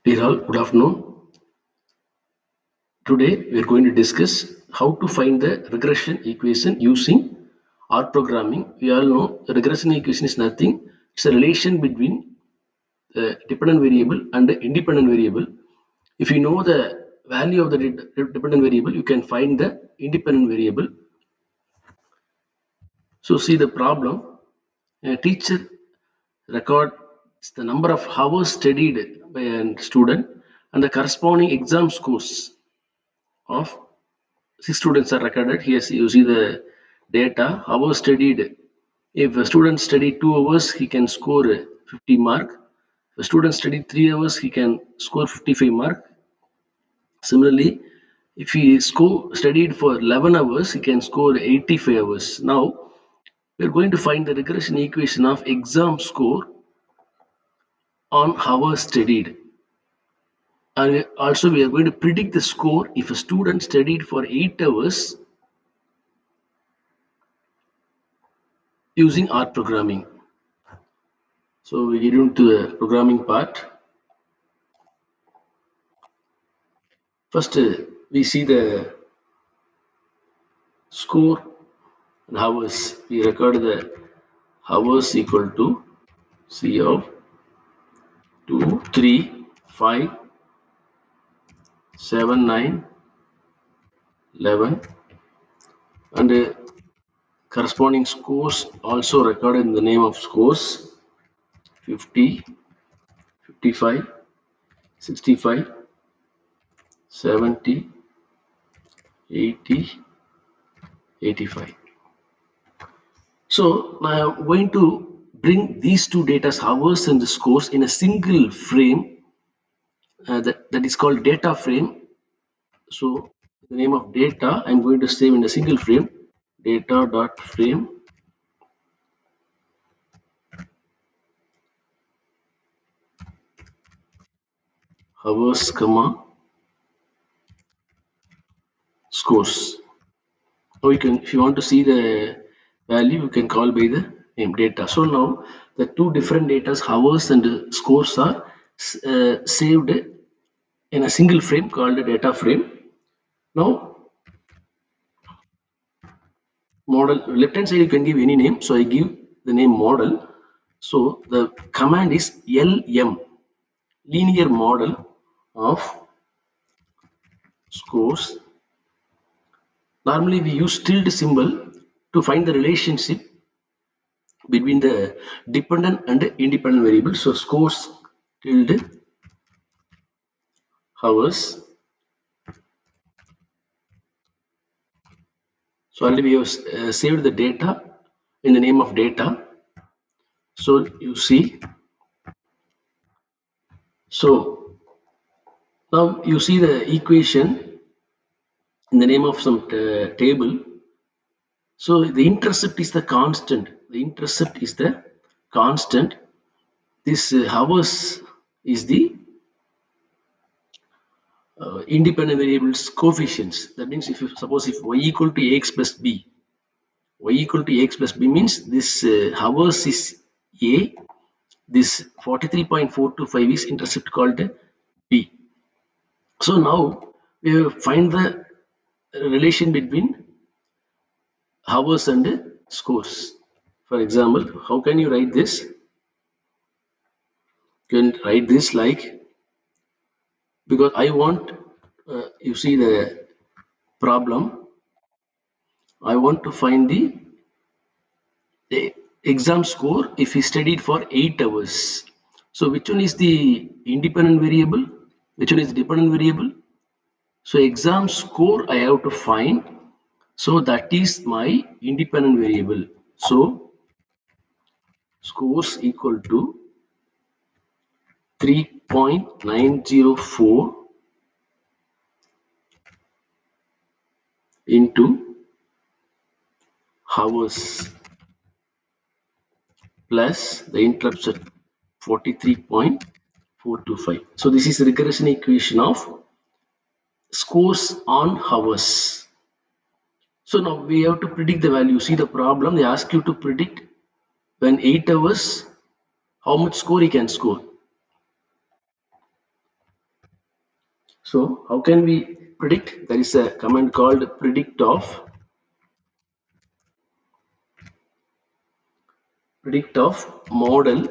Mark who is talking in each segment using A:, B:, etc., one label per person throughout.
A: Dear all, good afternoon. Today we are going to discuss how to find the regression equation using R programming. We all know the regression equation is nothing. It's a relation between the dependent variable and the independent variable. If you know the value of the dependent variable, you can find the independent variable. So see the problem. A teacher records the number of hours studied by a student and the corresponding exam scores of 6 students are recorded. Here you see the data, hours studied. If a student studied 2 hours, he can score 50 mark. If a student studied 3 hours, he can score 55 mark. Similarly, if he studied for 11 hours, he can score 85 hours. Now, we are going to find the regression equation of exam score on hours studied. And also, we are going to predict the score if a student studied for 8 hours using R programming. So we get into the programming part. First, we see the score and hours. We record the hours equal to C of 2, 3, 5, 7, 9, 11, and corresponding scores also recorded in the name of scores 50, 55, 65, 70, 80, 85. So now I'm going to bring these two data, hours and the scores, in a single frame that is called data frame. So the name of data I'm going to save in a single frame, data dot frame, hours comma scores. Now you can, if you want to see the value, you can call by the name data. So now the two different data, hours and scores, are saved in a single frame called a data frame. Now model, left hand side you can give any name, so I give the name model. So the command is LM, linear model of scores. Normally we use tilde symbol to find the relationship between the dependent and the independent variable. So scores tilde hours. So already we have saved the data in the name of data. So you see, so now you see the equation in the name of some table. So the intercept is the constant. The intercept is the constant. This hours is the independent variables coefficients. That means if you suppose if y equal to ax plus b, y equal to ax plus b means this hours is a, this 43.425 is intercept called b. So now we have find the relation between hours and scores. For example, how can you write this? You can write this like, because I want, you see the problem, I want to find the exam score if he studied for 8 hours. So which one is the independent variable? Which one is the dependent variable? So exam score I have to find. So that is my independent variable. So scores equal to 3.904 into hours plus the interrupts at 43.425. So this is the regression equation of scores on hours. So now we have to predict the value. See the problem, they ask you to predict when 8 hours how much score he can score. So how can we predict? There is a command called predict of model.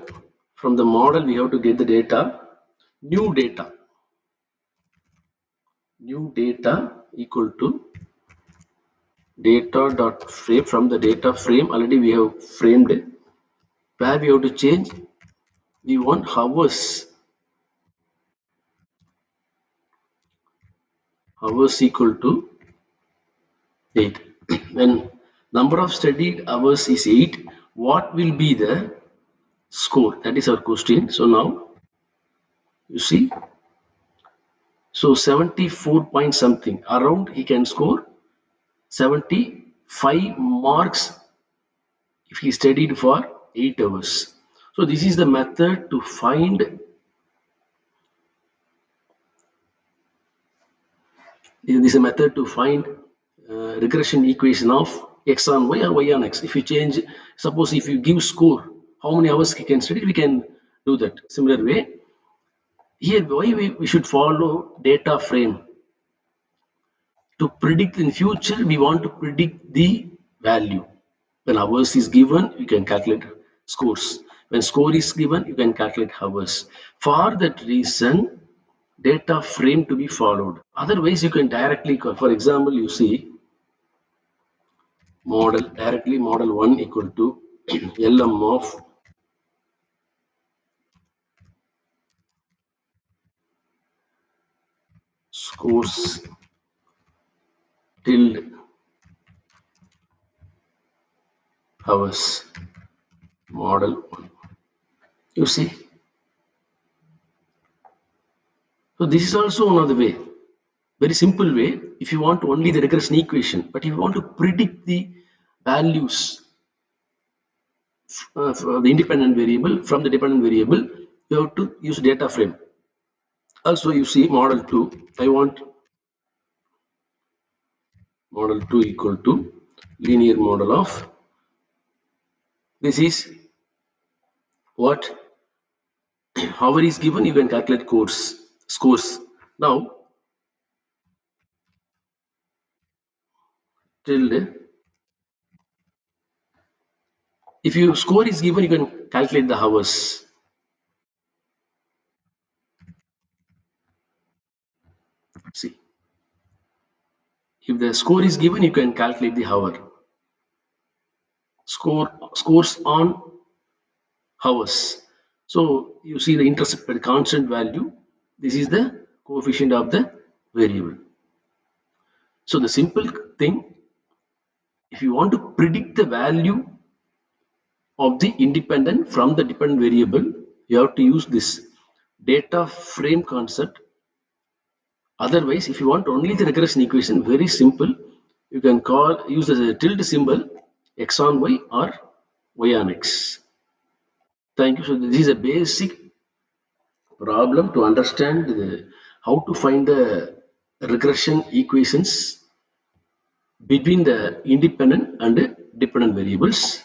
A: From the model we have to get the data. New data. New data equal to data dot frame. From the data frame already we have framed it. Where we have to change, we want hours equal to 8. When number of studied hours is 8, what will be the score? That is our question. So now you see, so 74 point something around he can score 75 marks if he studied for 8 hours. So this is the method to find, this is a method to find regression equation of x on y or y on x. If you change, suppose if you give score, how many hours he can study, we can do that. Similar way, here why we should follow data frame. To predict in future, we want to predict the value. When hours is given, you can calculate scores. When score is given, you can calculate hours. For that reason, data frame to be followed. Otherwise, you can directly call. For example, you see model 1 equal to lm of scores tilde hours model 1. You see, so this is also one of the way, very simple way. If you want only the regression equation, but if you want to predict the values of the independent variable from the dependent variable, you have to use data frame. Also, you see model 2, I want model 2 equal to linear model of, this is what hour is given, you can calculate scores. Now tilde, if you score is given, you can calculate the hours. See, if the score is given, you can calculate the hour. Scores on hours. So you see the intercepted constant value. This is the coefficient of the variable. So the simple thing, if you want to predict the value of the independent from the dependent variable, you have to use this data frame concept. Otherwise, if you want only the regression equation, very simple, you can use the tilde symbol x on y or y on x. Thank you. So this is a basic problem to understand how to find the regression equations between the independent and dependent variables.